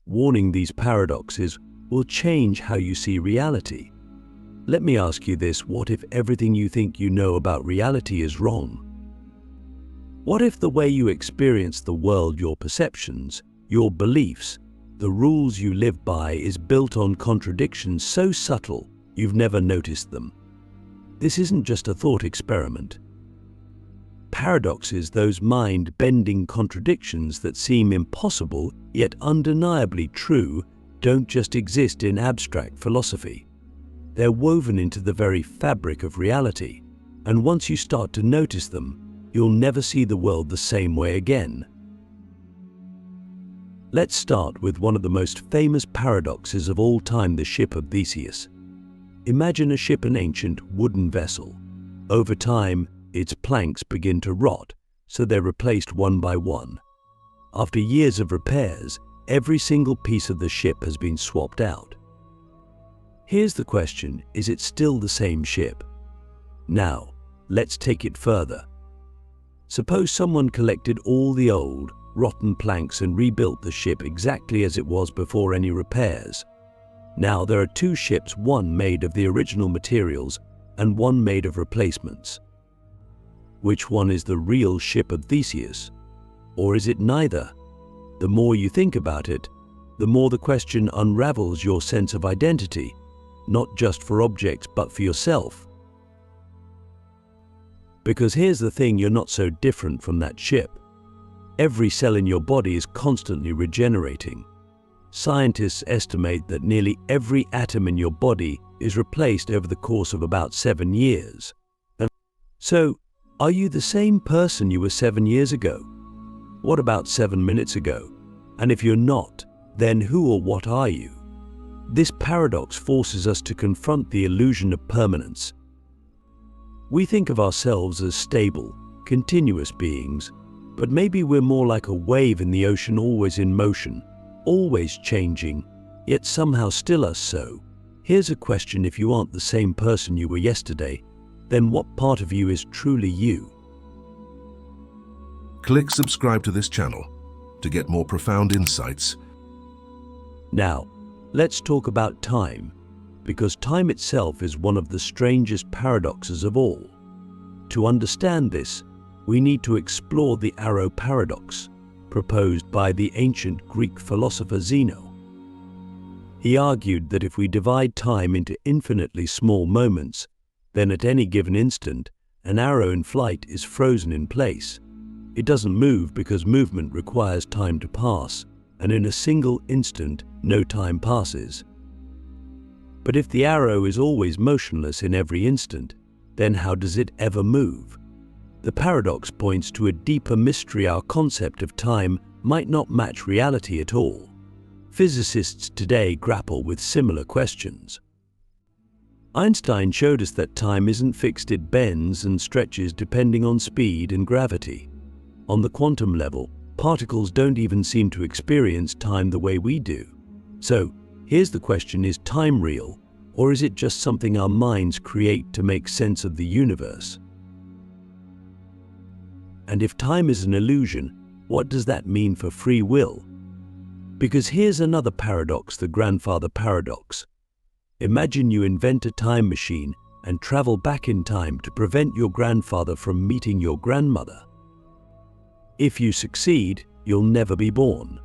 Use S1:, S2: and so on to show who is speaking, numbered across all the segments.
S1: Warning: these paradoxes will change how you see reality. Let me ask you this: what if everything you think you know about reality is wrong? What if the way you experience the world, your perceptions, your beliefs, the rules you live by is built on contradictions so subtle you've never noticed them? This isn't just a thought experiment. Paradoxes, those mind-bending contradictions that seem impossible yet undeniably true, don't just exist in abstract philosophy. They're woven into the very fabric of reality, and once you start to notice them, you'll never see the world the same way again. Let's start with one of the most famous paradoxes of all time, the Ship of Theseus. Imagine a ship, an ancient wooden vessel. Over time, its planks begin to rot, so they're replaced one by one. After years of repairs, every single piece of the ship has been swapped out. Here's the question: is it still the same ship? Now, let's take it further. Suppose someone collected all the old, rotten planks and rebuilt the ship exactly as it was before any repairs. Now there are two ships, one made of the original materials and one made of replacements. Which one is the real Ship of Theseus? Or is it neither? The more you think about it, the more the question unravels your sense of identity, not just for objects but for yourself. Because here's the thing: you're not so different from that ship. Every cell in your body is constantly regenerating. Scientists estimate that nearly every atom in your body is replaced over the course of about 7 years. So, are you the same person you were 7 years ago? What about 7 minutes ago? And if you're not, then who or what are you? This paradox forces us to confront the illusion of permanence. We think of ourselves as stable, continuous beings, but maybe we're more like a wave in the ocean, always in motion, always changing, yet somehow still us. So, here's a question: if you aren't the same person you were yesterday, then what part of you is truly you?
S2: Click subscribe to this channel to get more profound insights.
S1: Now, let's talk about time, because time itself is one of the strangest paradoxes of all. To understand this, we need to explore the arrow paradox, proposed by the ancient Greek philosopher Zeno. He argued that if we divide time into infinitely small moments, then at any given instant, an arrow in flight is frozen in place. It doesn't move because movement requires time to pass, and in a single instant, no time passes. But if the arrow is always motionless in every instant, then how does it ever move? The paradox points to a deeper mystery. Our concept of time might not match reality at all. Physicists today grapple with similar questions. Einstein showed us that time isn't fixed, it bends and stretches depending on speed and gravity. On the quantum level, particles don't even seem to experience time the way we do. So, here's the question: is time real, or is it just something our minds create to make sense of the universe? And if time is an illusion, what does that mean for free will? Because here's another paradox: the grandfather paradox. Imagine you invent a time machine and travel back in time to prevent your grandfather from meeting your grandmother. If you succeed, you'll never be born.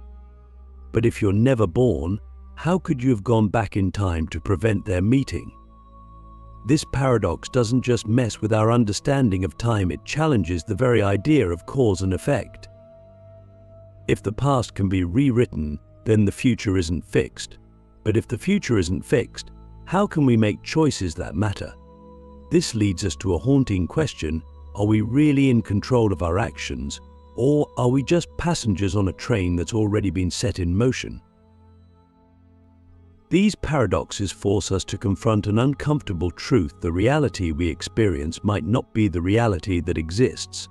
S1: But if you're never born, how could you have gone back in time to prevent their meeting? This paradox doesn't just mess with our understanding of time, it challenges the very idea of cause and effect. If the past can be rewritten, then the future isn't fixed. But if the future isn't fixed, how can we make choices that matter? This leads us to a haunting question: are we really in control of our actions, or are we just passengers on a train that's already been set in motion? These paradoxes force us to confront an uncomfortable truth: the reality we experience might not be the reality that exists.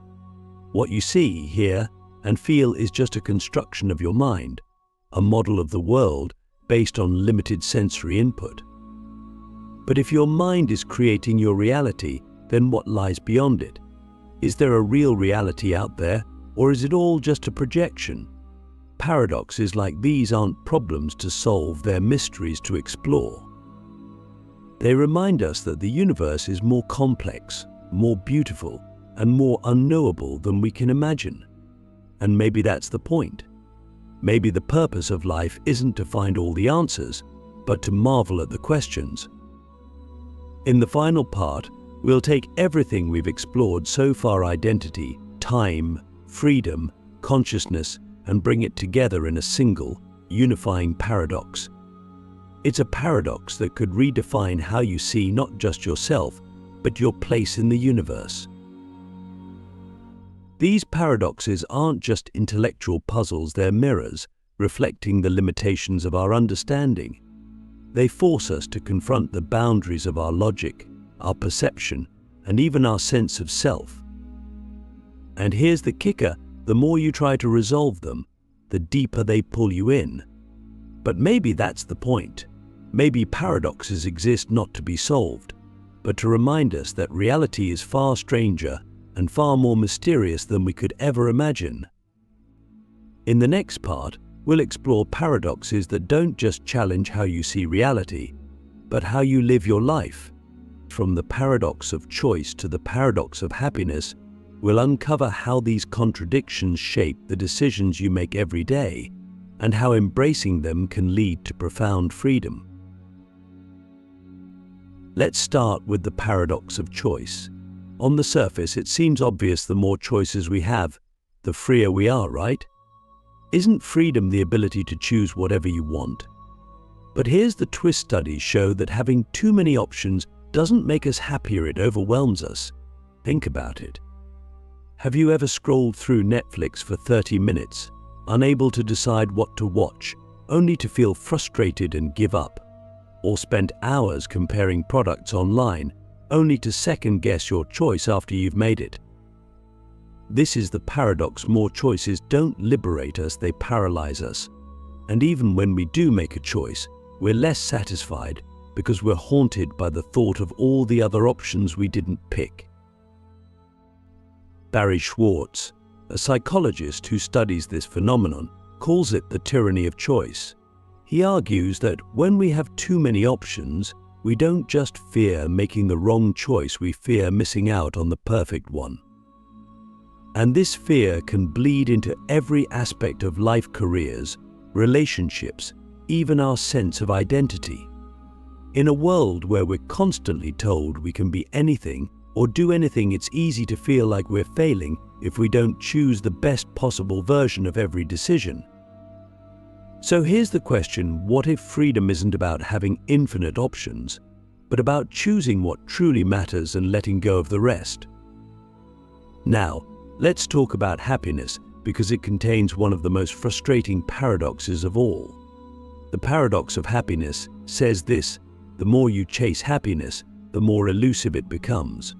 S1: What you see, hear, and feel is just a construction of your mind, a model of the world based on limited sensory input. But if your mind is creating your reality, then what lies beyond it? Is there a real reality out there, or is it all just a projection? paradoxes like these aren't problems to solve, they're mysteries to explore. They remind us that the universe is more complex, more beautiful, and more unknowable than we can imagine. And maybe that's the point. Maybe the purpose of life isn't to find all the answers, but to marvel at the questions. In the final part, we'll take everything we've explored so far, identity, time, freedom, consciousness, and bring it together in a single, unifying paradox. It's a paradox that could redefine how you see not just yourself, but your place in the universe. These paradoxes aren't just intellectual puzzles, they're mirrors, reflecting the limitations of our understanding. They force us to confront the boundaries of our logic, our perception, and even our sense of self. And here's the kicker: the more you try to resolve them, the deeper they pull you in. But maybe that's the point. Maybe paradoxes exist not to be solved, but to remind us that reality is far stranger and far more mysterious than we could ever imagine. In the next part, we'll explore paradoxes that don't just challenge how you see reality, but how you live your life. From the paradox of choice to the paradox of happiness, we'll uncover how these contradictions shape the decisions you make every day, and how embracing them can lead to profound freedom. Let's start with the paradox of choice. On the surface, it seems obvious: the more choices we have, the freer we are, right? Isn't freedom the ability to choose whatever you want? But here's the twist: studies show that having too many options doesn't make us happier, it overwhelms us. Think about it. Have you ever scrolled through Netflix for 30 minutes, unable to decide what to watch, only to feel frustrated and give up? Or spent hours comparing products online, only to second-guess your choice after you've made it? This is the paradox. More choices don't liberate us, they paralyze us. And even when we do make a choice, we're less satisfied because we're haunted by the thought of all the other options we didn't pick. Barry Schwartz, a psychologist who studies this phenomenon, calls it the tyranny of choice. He argues that when we have too many options, we don't just fear making the wrong choice, we fear missing out on the perfect one. And this fear can bleed into every aspect of life: careers, relationships, even our sense of identity. In a world where we're constantly told we can be anything or do anything, it's easy to feel like we're failing if we don't choose the best possible version of every decision. So here's the question: what if freedom isn't about having infinite options, but about choosing what truly matters and letting go of the rest? Now, let's talk about happiness, because it contains one of the most frustrating paradoxes of all. The paradox of happiness says this: the more you chase happiness, the more elusive it becomes.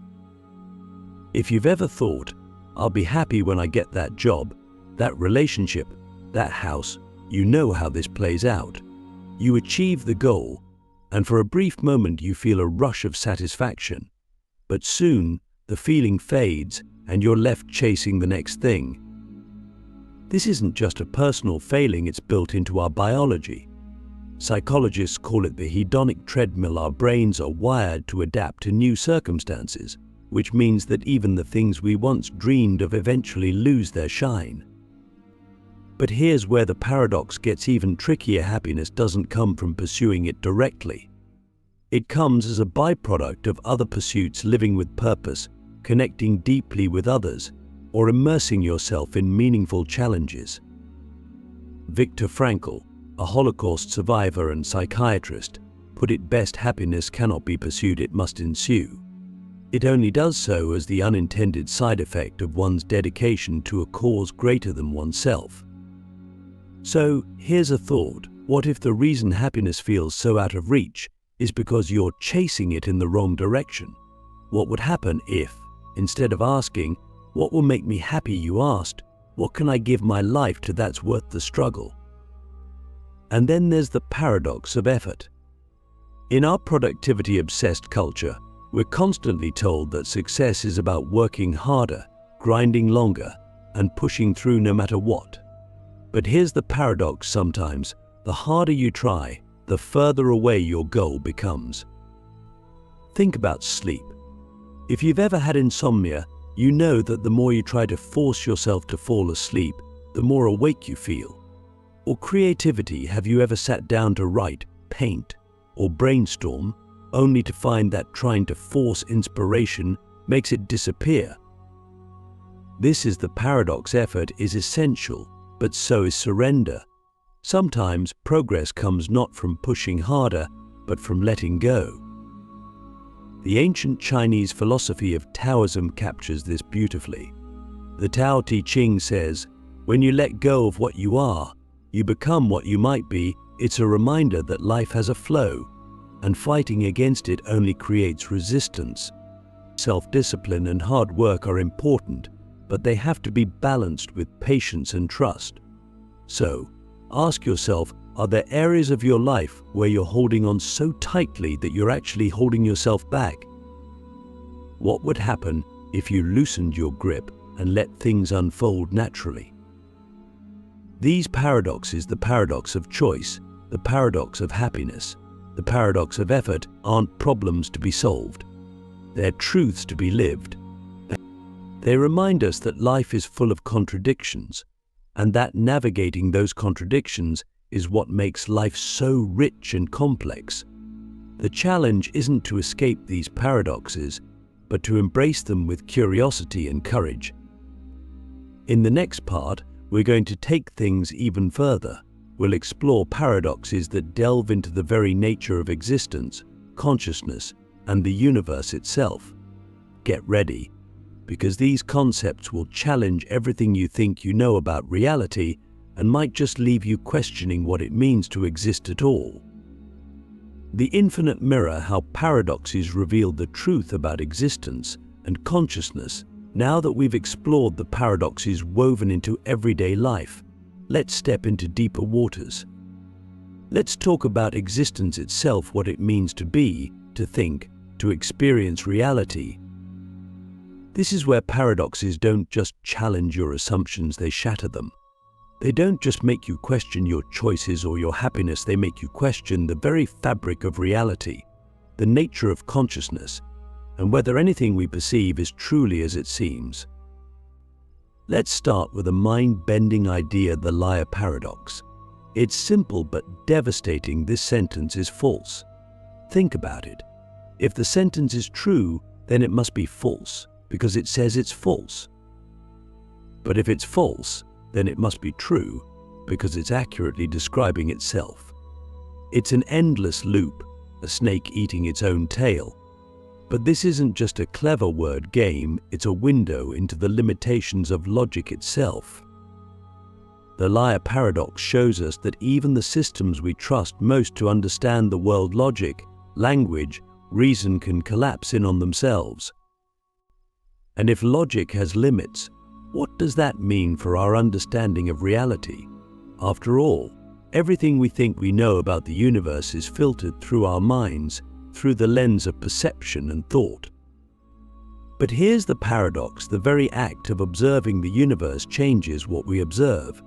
S1: If you've ever thought, "I'll be happy when I get that job, that relationship, that house," you know how this plays out. You achieve the goal, and for a brief moment you feel a rush of satisfaction. But soon, the feeling fades, and you're left chasing the next thing. This isn't just a personal failing, it's built into our biology. Psychologists call it the hedonic treadmill. Our brains are wired to adapt to new circumstances, which means that even the things we once dreamed of eventually lose their shine. But here's where the paradox gets even trickier: happiness doesn't come from pursuing it directly. It comes as a byproduct of other pursuits: living with purpose, connecting deeply with others, or immersing yourself in meaningful challenges. Viktor Frankl, a Holocaust survivor and psychiatrist, put it best: happiness cannot be pursued, it must ensue. It only does so as the unintended side effect of one's dedication to a cause greater than oneself. So, here's a thought: what if the reason happiness feels so out of reach is because you're chasing it in the wrong direction? What would happen if, instead of asking, "What will make me happy?" you asked, "What can I give my life to that's worth the struggle?" And then there's the paradox of effort. In our productivity-obsessed culture, we're constantly told that success is about working harder, grinding longer, and pushing through no matter what. But here's the paradox: sometimes, the harder you try, the further away your goal becomes. Think about sleep. If you've ever had insomnia, you know that the more you try to force yourself to fall asleep, the more awake you feel. Or creativity: have you ever sat down to write, paint, or brainstorm, only to find that trying to force inspiration makes it disappear? This is the paradox. Effort is essential, but so is surrender. Sometimes progress comes not from pushing harder, but from letting go. The ancient Chinese philosophy of Taoism captures this beautifully. The Tao Te Ching says, "When you let go of what you are, you become what you might be." It's a reminder that life has a flow, and fighting against it only creates resistance. Self-discipline and hard work are important, but they have to be balanced with patience and trust. So, ask yourself, are there areas of your life where you're holding on so tightly that you're actually holding yourself back? What would happen if you loosened your grip and let things unfold naturally? These paradoxes, the paradox of choice, the paradox of happiness, the paradox of effort, aren't problems to be solved. They're truths to be lived. They remind us that life is full of contradictions, and that navigating those contradictions is what makes life so rich and complex. The challenge isn't to escape these paradoxes, but to embrace them with curiosity and courage. In the next part, we're going to take things even further. We'll explore paradoxes that delve into the very nature of existence, consciousness, and the universe itself. Get ready, because these concepts will challenge everything you think you know about reality and might just leave you questioning what it means to exist at all. The infinite mirror: how paradoxes reveal the truth about existence and consciousness. Now that we've explored the paradoxes woven into everyday life, let's step into deeper waters. Let's talk about existence itself, what it means to be, to think, to experience reality. This is where paradoxes don't just challenge your assumptions, they shatter them. They don't just make you question your choices or your happiness, they make you question the very fabric of reality, the nature of consciousness, and whether anything we perceive is truly as it seems. Let's start with a mind-bending idea: the liar paradox. It's simple but devastating. This sentence is false. Think about it. If the sentence is true, then it must be false, because it says it's false. But if it's false, then it must be true, because it's accurately describing itself. It's an endless loop, a snake eating its own tail. But this isn't just a clever word game, it's a window into the limitations of logic itself. The liar paradox shows us that even the systems we trust most to understand the world, logic, language, reason, can collapse in on themselves. And if logic has limits, what does that mean for our understanding of reality? After all, everything we think we know about the universe is filtered through our minds, through the lens of perception and thought. But here's the paradox: the very act of observing the universe changes what we observe.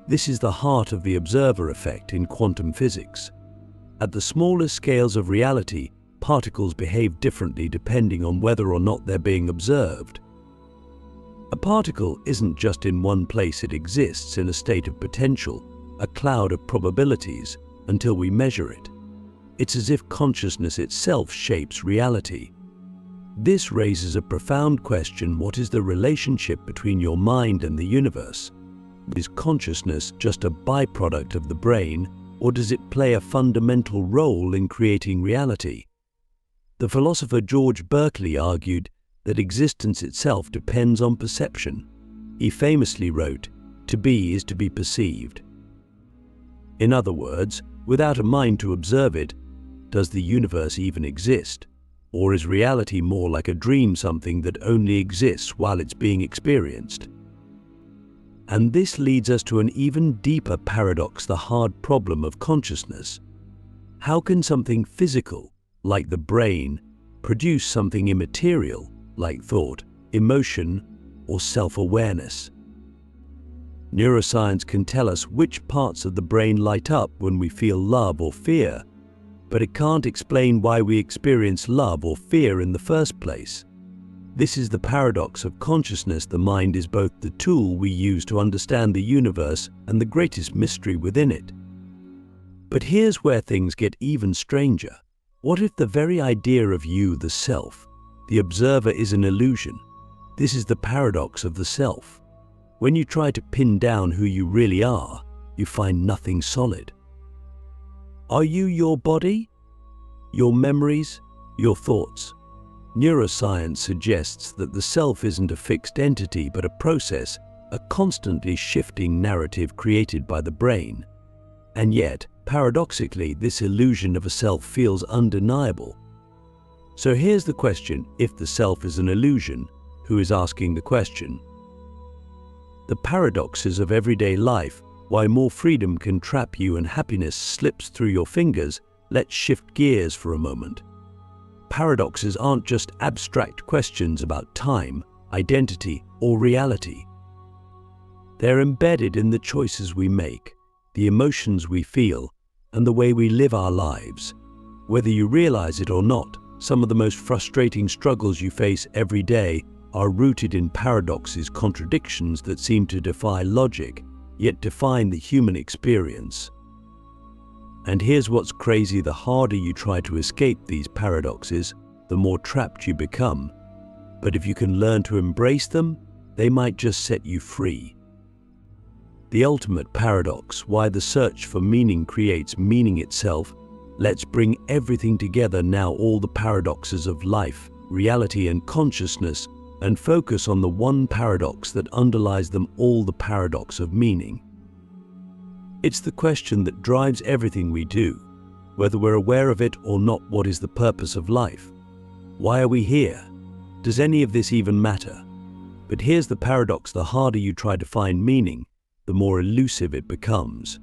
S1: This is the heart of the observer effect in quantum physics. At the smallest scales of reality, particles behave differently depending on whether or not they're being observed. A particle isn't just in one place, it exists in a state of potential, a cloud of probabilities, until we measure it. It's as if consciousness itself shapes reality. This raises a profound question: what is the relationship between your mind and the universe? Is consciousness just a byproduct of the brain, or does it play a fundamental role in creating reality? The philosopher George Berkeley argued that existence itself depends on perception. He famously wrote, "To be is to be perceived." In other words, without a mind to observe it, does the universe even exist? Or is reality more like a dream, something that only exists while it's being experienced? And this leads us to an even deeper paradox: the hard problem of consciousness. How can something physical, like the brain, produce something immaterial, like thought, emotion, or self-awareness? Neuroscience can tell us which parts of the brain light up when we feel love or fear, but it can't explain why we experience love or fear in the first place. This is the paradox of consciousness. The mind is both the tool we use to understand the universe and the greatest mystery within it. But here's where things get even stranger. What if the very idea of you, the self, the observer, is an illusion? This is the paradox of the self. When you try to pin down who you really are, you find nothing solid. Are you your body? Your memories? Your thoughts? Neuroscience suggests that the self isn't a fixed entity but a process, a constantly shifting narrative created by the brain. And yet, paradoxically, this illusion of a self feels undeniable. So here's the question: if the self is an illusion, who is asking the question? The paradoxes of everyday life, why more freedom can trap you and happiness slips through your fingers. Let's shift gears for a moment. Paradoxes aren't just abstract questions about time, identity, or reality. They're embedded in the choices we make, the emotions we feel, and the way we live our lives. Whether you realize it or not, some of the most frustrating struggles you face every day are rooted in paradoxes, contradictions that seem to defy logic, yet define the human experience. And here's what's crazy: the harder you try to escape these paradoxes, the more trapped you become. But if you can learn to embrace them, they might just set you free. The ultimate paradox: why the search for meaning creates meaning itself. Let's bring everything together now, all the paradoxes of life, reality, and consciousness, and focus on the one paradox that underlies them all: the paradox of meaning. It's the question that drives everything we do, whether we're aware of it or not. What is the purpose of life? Why are we here? Does any of this even matter? But here's the paradox: the harder you try to find meaning, the more elusive it becomes.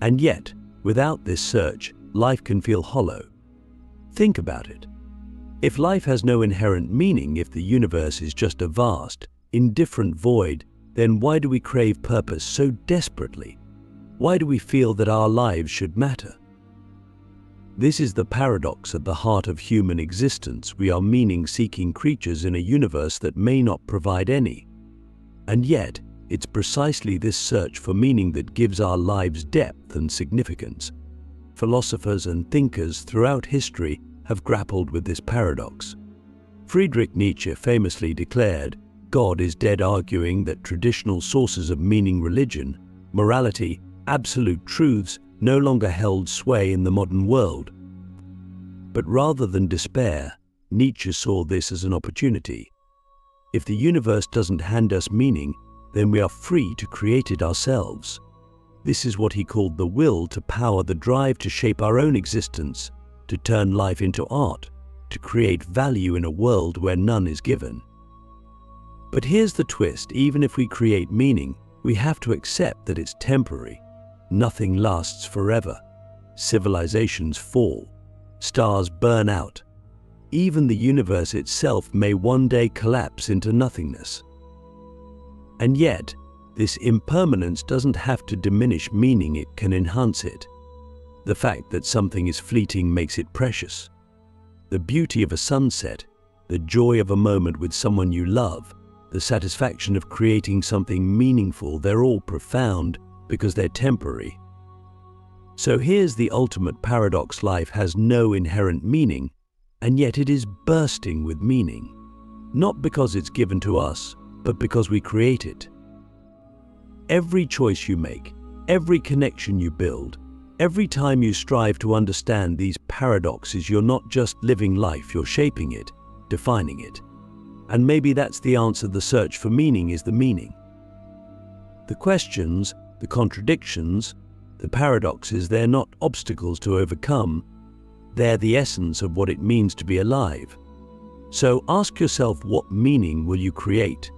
S1: And yet, without this search, life can feel hollow. Think about it. If life has no inherent meaning, if the universe is just a vast, indifferent void, then why do we crave purpose so desperately? Why do we feel that our lives should matter? This is the paradox at the heart of human existence. We are meaning-seeking creatures in a universe that may not provide any. And yet, it's precisely this search for meaning that gives our lives depth and significance. Philosophers and thinkers throughout history have grappled with this paradox. Friedrich Nietzsche famously declared, "God is dead," arguing that traditional sources of meaning, religion, morality, absolute truths, no longer held sway in the modern world. But rather than despair, Nietzsche saw this as an opportunity. If the universe doesn't hand us meaning, then we are free to create it ourselves. This is what he called the will to power, the drive to shape our own existence, to turn life into art, to create value in a world where none is given. But here's the twist: even if we create meaning, we have to accept that it's temporary. Nothing lasts forever. Civilizations fall. Stars burn out. Even the universe itself may one day collapse into nothingness. And yet, this impermanence doesn't have to diminish meaning, it can enhance it. The fact that something is fleeting makes it precious. The beauty of a sunset, the joy of a moment with someone you love, the satisfaction of creating something meaningful, they're all profound because they're temporary. So here's the ultimate paradox: life has no inherent meaning, and yet it is bursting with meaning. Not because it's given to us, but because we create it. Every choice you make, every connection you build, every time you strive to understand these paradoxes, you're not just living life, you're shaping it, defining it. And maybe that's the answer: the search for meaning is the meaning. The questions, the contradictions, the paradoxes, they're not obstacles to overcome. They're the essence of what it means to be alive. So ask yourself, what meaning will you create?